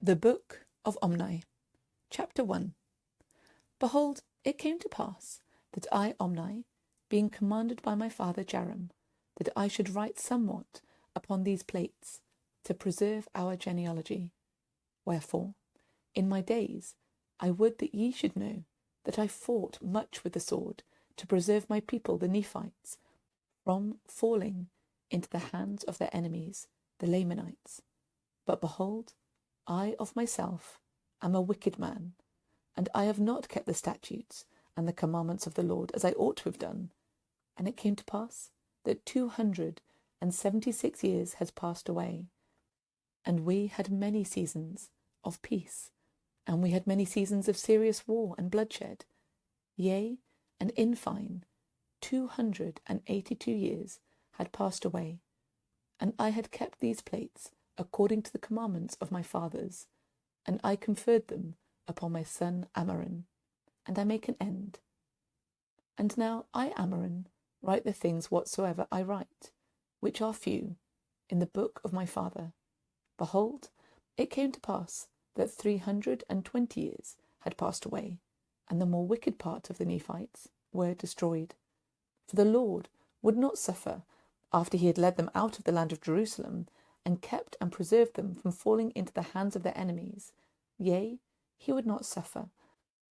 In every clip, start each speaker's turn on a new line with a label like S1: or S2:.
S1: The Book of Omni, Chapter 1. Behold, it came to pass that I, Omni, being commanded by my father Jarom, that I should write somewhat upon these plates, to preserve our genealogy. Wherefore, in my days, I would that ye should know that I fought much with the sword to preserve my people the Nephites from falling into the hands of their enemies, the Lamanites. But behold, I of myself am a wicked man, and I have not kept the statutes and the commandments of the Lord as I ought to have done. And it came to pass that 276 years had passed away, and we had many seasons of peace, and we had many seasons of serious war and bloodshed. Yea, and in fine, 282 years had passed away, and I had kept these plates according to the commandments of my fathers, and I conferred them upon my son Ammoron, and I make an end. And now I, Ammoron, write the things whatsoever I write, which are few, in the book of my father. Behold, it came to pass that 320 years had passed away, and the more wicked part of the Nephites were destroyed. For the Lord would not suffer, after he had led them out of the land of Jerusalem, and kept and preserved them from falling into the hands of their enemies. Yea, he would not suffer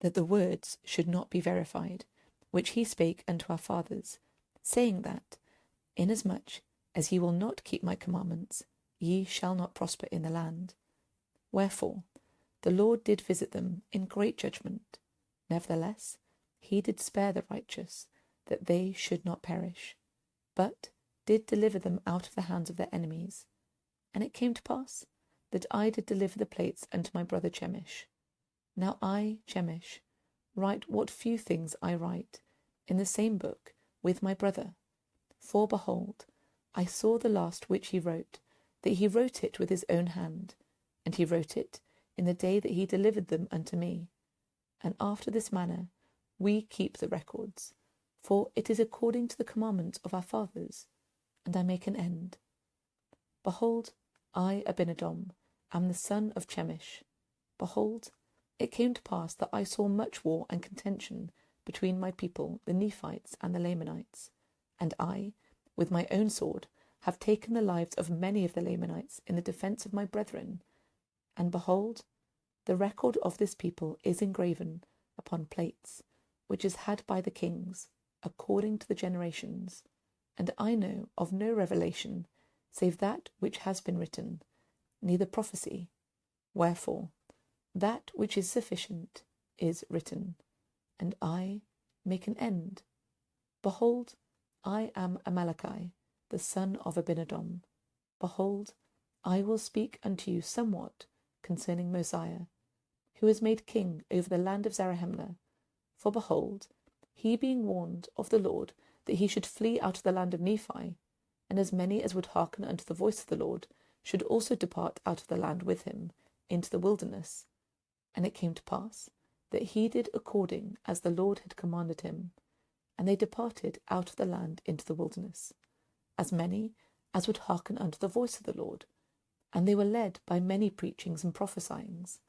S1: that the words should not be verified, which he spake unto our fathers, saying that, inasmuch as ye will not keep my commandments, ye shall not prosper in the land. Wherefore the Lord did visit them in great judgment. Nevertheless, he did spare the righteous, that they should not perish, but did deliver them out of the hands of their enemies. And it came to pass that I did deliver the plates unto my brother Chemish. Now I, Chemish, write what few things I write in the same book with my brother. For behold, I saw the last which he wrote, that he wrote it with his own hand, and he wrote it in the day that he delivered them unto me. And after this manner we keep the records, for it is according to the commandments of our fathers. And I make an end. Behold, I, Abinadom, am the son of Chemish. Behold, it came to pass that I saw much war and contention between my people, the Nephites and the Lamanites. And I, with my own sword, have taken the lives of many of the Lamanites in the defence of my brethren. And behold, the record of this people is engraven upon plates, which is had by the kings, according to the generations. And I know of no revelation, save that which has been written, neither prophecy. Wherefore, that which is sufficient is written, and I make an end. Behold, I am Amaleki, the son of Abinadom. Behold, I will speak unto you somewhat concerning Mosiah, who is made king over the land of Zarahemla. For behold, he being warned of the Lord that he should flee out of the land of Nephi, and as many as would hearken unto the voice of the Lord should also depart out of the land with him into the wilderness. And it came to pass that he did according as the Lord had commanded him, and they departed out of the land into the wilderness, as many as would hearken unto the voice of the Lord. And they were led by many preachings and prophesyings,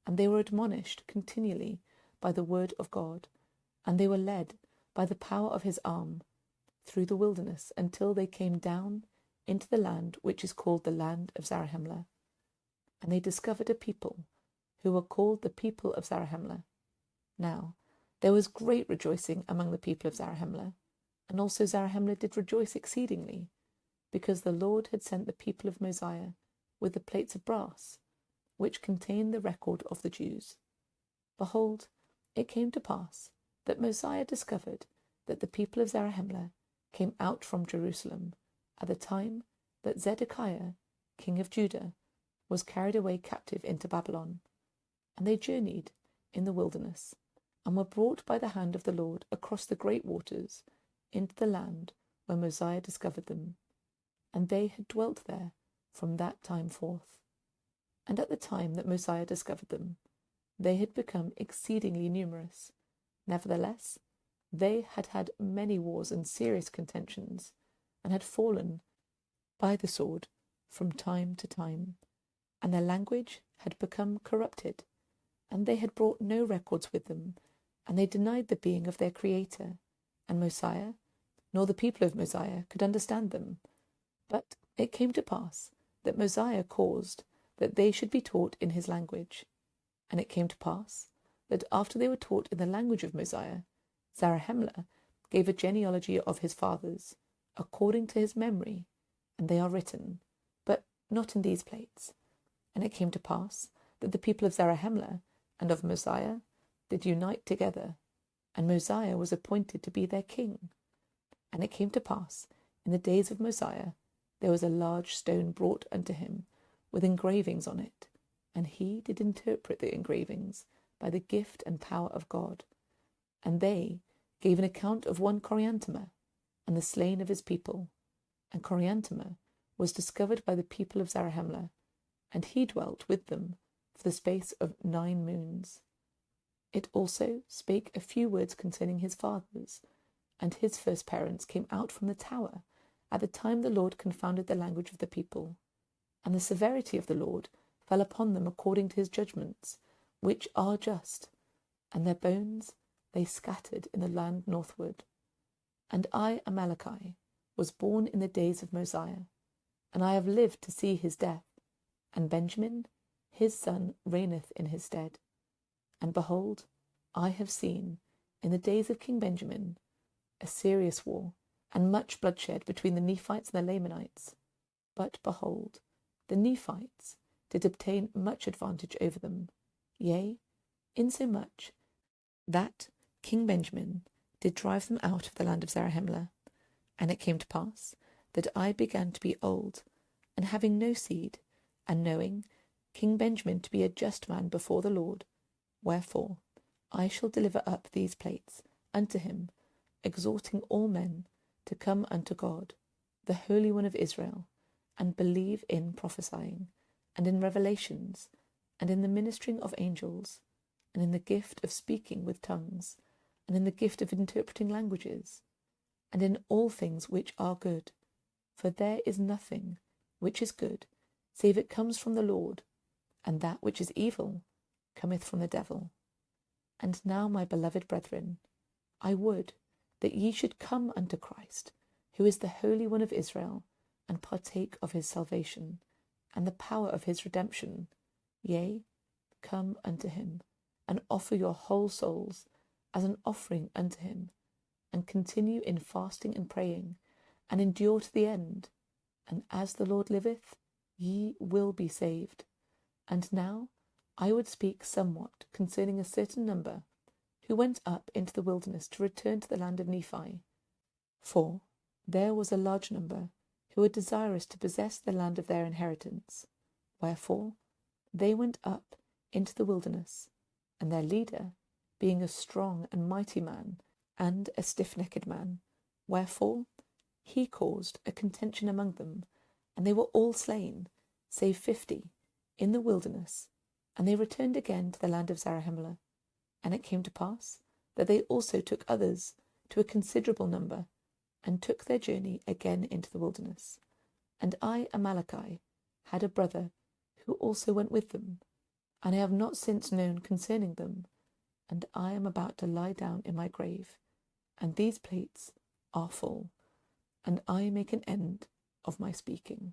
S1: and they were admonished continually by the word of God, and they were led by the power of his arm through the wilderness until they came down into the land which is called the land of Zarahemla. And they discovered a people who were called the people of Zarahemla. Now there was great rejoicing among the people of Zarahemla, and also Zarahemla did rejoice exceedingly, because the Lord had sent the people of Mosiah with the plates of brass, which contained the record of the Jews. Behold, it came to pass that Mosiah discovered that the people of Zarahemla came out from Jerusalem at the time that Zedekiah, king of Judah, was carried away captive into Babylon. And they journeyed in the wilderness, and were brought by the hand of the Lord across the great waters into the land where Mosiah discovered them. And they had dwelt there from that time forth. And at the time that Mosiah discovered them, they had become exceedingly numerous. Nevertheless, they had had many wars and serious contentions, and had fallen by the sword from time to time, and their language had become corrupted, and they had brought no records with them, and they denied the being of their Creator, and Mosiah, nor the people of Mosiah, could understand them. But it came to pass that Mosiah caused that they should be taught in his language. And it came to pass that after they were taught in the language of Mosiah, Zarahemla gave a genealogy of his fathers, according to his memory, and they are written, but not in these plates. And it came to pass that the people of Zarahemla and of Mosiah did unite together, and Mosiah was appointed to be their king. And it came to pass, in the days of Mosiah, there was a large stone brought unto him, with engravings on it, and he did interpret the engravings by the gift and power of God. And they gave an account of one Coriantumr, and the slain of his people. And Coriantumr was discovered by the people of Zarahemla, and he dwelt with them for the space of 9 moons. It also spake a few words concerning his fathers, and his first parents came out from the tower at the time the Lord confounded the language of the people. And the severity of the Lord fell upon them according to his judgments, which are just, and their bones they scattered in the land northward. And I, Amaleki, was born in the days of Mosiah, and I have lived to see his death, and Benjamin, his son, reigneth in his stead. And behold, I have seen, in the days of King Benjamin, a serious war, and much bloodshed between the Nephites and the Lamanites. But behold, the Nephites did obtain much advantage over them, yea, insomuch that King Benjamin did drive them out of the land of Zarahemla. And it came to pass that I began to be old, and having no seed, and knowing King Benjamin to be a just man before the Lord, wherefore I shall deliver up these plates unto him, exhorting all men to come unto God, the Holy One of Israel, and believe in prophesying, and in revelations, and in the ministering of angels, and in the gift of speaking with tongues, and in the gift of interpreting languages, and in all things which are good. For there is nothing which is good, save it comes from the Lord, and that which is evil cometh from the devil. And now, my beloved brethren, I would that ye should come unto Christ, who is the Holy One of Israel, and partake of his salvation, and the power of his redemption. Yea, come unto him, and offer your whole souls as an offering unto him, and continue in fasting and praying, and endure to the end. And as the Lord liveth, ye will be saved. And now I would speak somewhat concerning a certain number who went up into the wilderness to return to the land of Nephi. For there was a large number who were desirous to possess the land of their inheritance. Wherefore they went up into the wilderness, and their leader, being a strong and mighty man, and a stiff-necked man, wherefore he caused a contention among them, and they were all slain, save 50, in the wilderness, and they returned again to the land of Zarahemla. And it came to pass that they also took others to a considerable number, and took their journey again into the wilderness. And I, Amaleki, had a brother who also went with them, and I have not since known concerning them, and I am about to lie down in my grave, and these plates are full, and I make an end of my speaking.